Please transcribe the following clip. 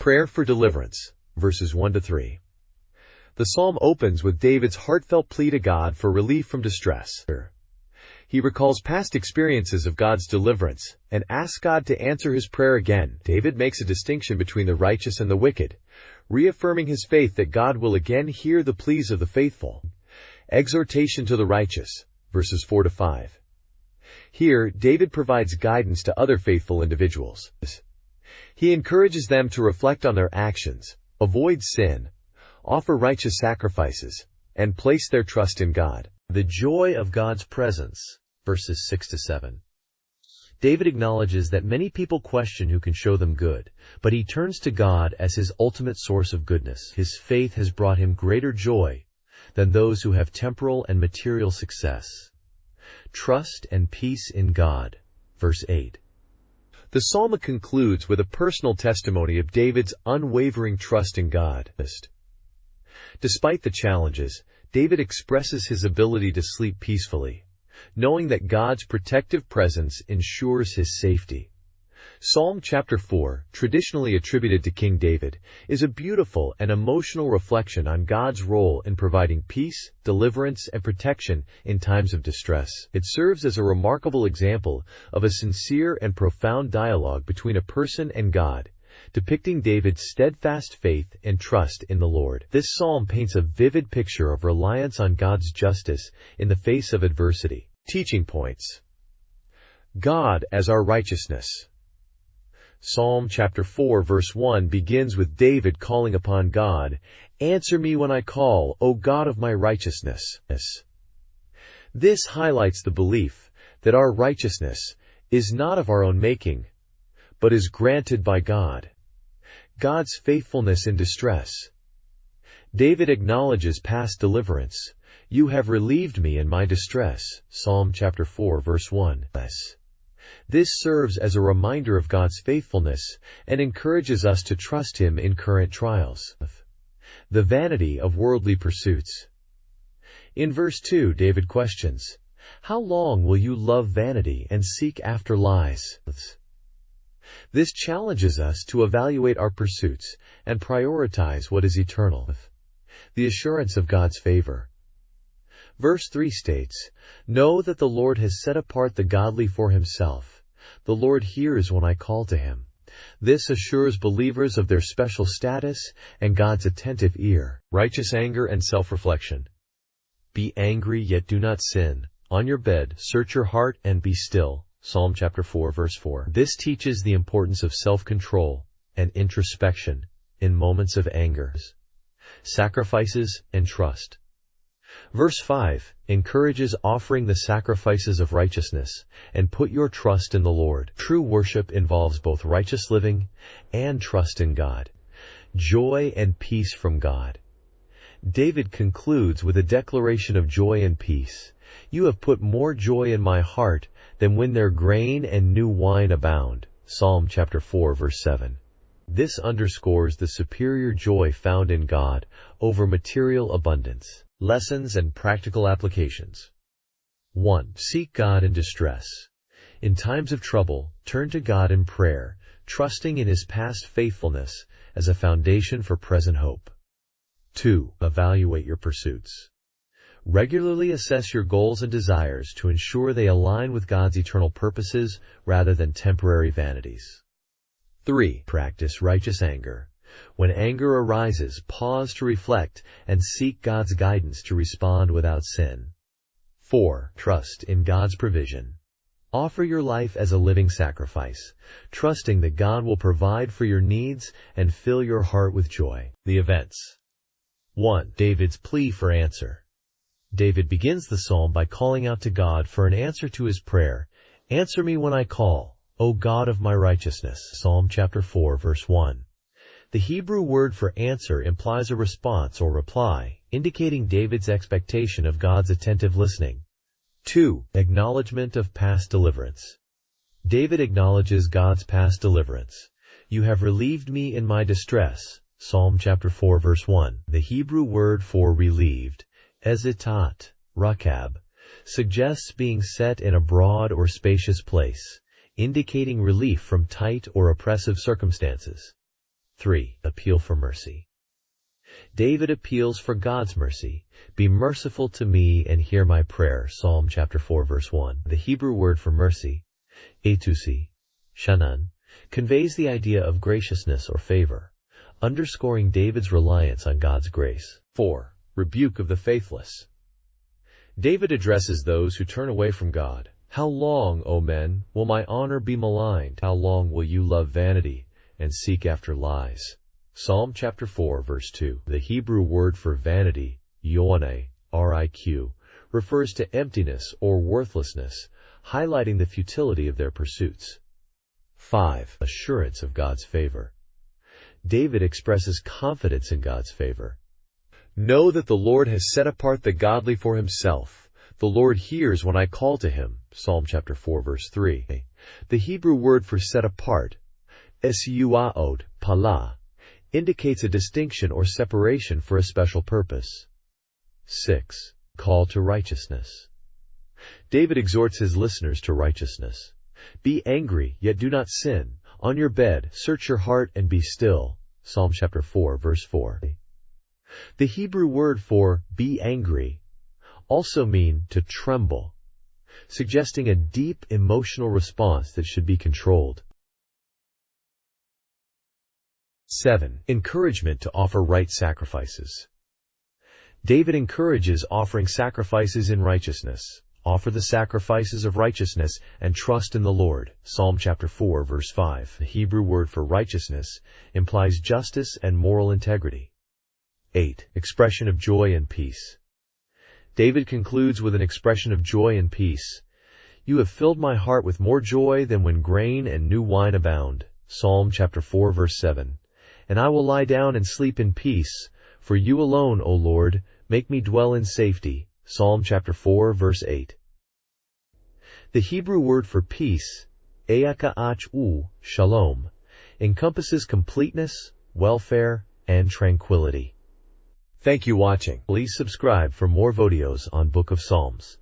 Prayer for deliverance, verses 1-3. The psalm opens with David's heartfelt plea to God for relief from distress. He recalls past experiences of God's deliverance and asks God to answer his prayer again. David makes a distinction between the righteous and the wicked, reaffirming his faith that God will again hear the pleas of the faithful. Exhortation to the righteous, verses 4-5. Here, David provides guidance to other faithful individuals. He encourages them to reflect on their actions, avoid sin, offer righteous sacrifices, and place their trust in God. The joy of God's presence, verses 6-7. David acknowledges that many people question who can show them good, but he turns to God as his ultimate source of goodness. His faith has brought him greater joy than those who have temporal and material success. Trust and peace in God, verse 8. The psalm concludes with a personal testimony of David's unwavering trust in God. Despite the challenges, David expresses his ability to sleep peacefully, knowing that God's protective presence ensures his safety. Psalm chapter 4, traditionally attributed to King David, is a beautiful and emotional reflection on God's role in providing peace, deliverance, and protection in times of distress. It serves as a remarkable example of a sincere and profound dialogue between a person and God, depicting David's steadfast faith and trust in the Lord. This psalm paints a vivid picture of reliance on God's justice in the face of adversity. Teaching points. God as our righteousness. Psalm chapter 4 verse 1 begins with David calling upon God, "Answer me when I call, O God of my righteousness." This highlights the belief that our righteousness is not of our own making, but is granted by God. God's faithfulness in distress. David acknowledges past deliverance. "You have relieved me in my distress." Psalm chapter 4 verse 1. This serves as a reminder of God's faithfulness and encourages us to trust Him in current trials. The vanity of worldly pursuits. In verse 2, David questions, "How long will you love vanity and seek after lies?" This challenges us to evaluate our pursuits and prioritize what is eternal. The assurance of God's favor. Verse 3 states, "Know that the Lord has set apart the godly for Himself. The Lord hears when I call to Him." This assures believers of their special status and God's attentive ear. Righteous anger and self-reflection. Be angry, yet do not sin. On your bed, search your heart and be still. Psalm chapter 4 verse 4. This teaches the importance of self-control and introspection in moments of anger. Sacrifices and trust. Verse 5 encourages offering the sacrifices of righteousness and put your trust in the Lord. True worship involves both righteous living and trust in God. Joy and peace from God. David concludes with a declaration of joy and peace. "You have put more joy in my heart than when their grain and new wine abound." Psalm chapter 4 verse 7. This underscores the superior joy found in God over material abundance. Lessons and practical applications. 1. Seek God in distress. In times of trouble, turn to God in prayer, trusting in His past faithfulness as a foundation for present hope. 2. Evaluate your pursuits. Regularly assess your goals and desires to ensure they align with God's eternal purposes rather than temporary vanities. 3. Practice righteous anger. When anger arises, pause to reflect and seek God's guidance to respond without sin. 4. Trust in God's provision. Offer your life as a living sacrifice, trusting that God will provide for your needs and fill your heart with joy. The events. 1. David's plea for answer. David begins the psalm by calling out to God for an answer to his prayer, "Answer me when I call, O God of my righteousness." Psalm chapter 4 verse 1. The Hebrew word for answer implies a response or reply, indicating David's expectation of God's attentive listening. 2. Acknowledgement of past deliverance. David acknowledges God's past deliverance. "You have relieved me in my distress." Psalm chapter 4 verse 1. The Hebrew word for relieved, ezitat, rakab, suggests being set in a broad or spacious place, indicating relief from tight or oppressive circumstances. 3. Appeal for mercy. David appeals for God's mercy. Be merciful to me and hear my prayer. Psalm chapter 4 verse 1. The Hebrew word for mercy, etusi, shanan, conveys the idea of graciousness or favor, underscoring David's reliance on God's grace. 4. Rebuke of the faithless. David addresses those who turn away from God. How long, O men, will my honor be maligned? How long will you love vanity and seek after lies? Psalm chapter 4 verse 2. The Hebrew word for vanity, yone, riq, refers to emptiness or worthlessness, highlighting the futility of their pursuits. 5. Assurance of God's favor. David expresses confidence in God's favor. Know that the Lord has set apart the godly for himself. The Lord hears when I call to him. Psalm chapter 4 verse 3. The Hebrew word for set apart, esuaod, pala, indicates a distinction or separation for a special purpose. 6. Call to righteousness. David exhorts his listeners to righteousness. Be angry, yet do not sin. On your bed, search your heart and be still. Psalm chapter 4 verse 4. The Hebrew word for be angry also means to tremble, suggesting a deep emotional response that should be controlled. 7. Encouragement to offer right sacrifices. David encourages offering sacrifices in righteousness. Offer the sacrifices of righteousness and trust in the Lord. Psalm chapter 4 verse 5. The Hebrew word for righteousness implies justice and moral integrity. 8. Expression of joy and peace. David concludes with an expression of joy and peace. You have filled my heart with more joy than when grain and new wine abound. Psalm chapter 4 verse 7. And I will lie down and sleep in peace, for you alone, O Lord, make me dwell in safety. Psalm chapter 4 verse 8. The Hebrew word for peace, eaka'ach-u, shalom, encompasses completeness, welfare, and tranquility. Thank you for watching. Please subscribe for more videos on Book of Psalms.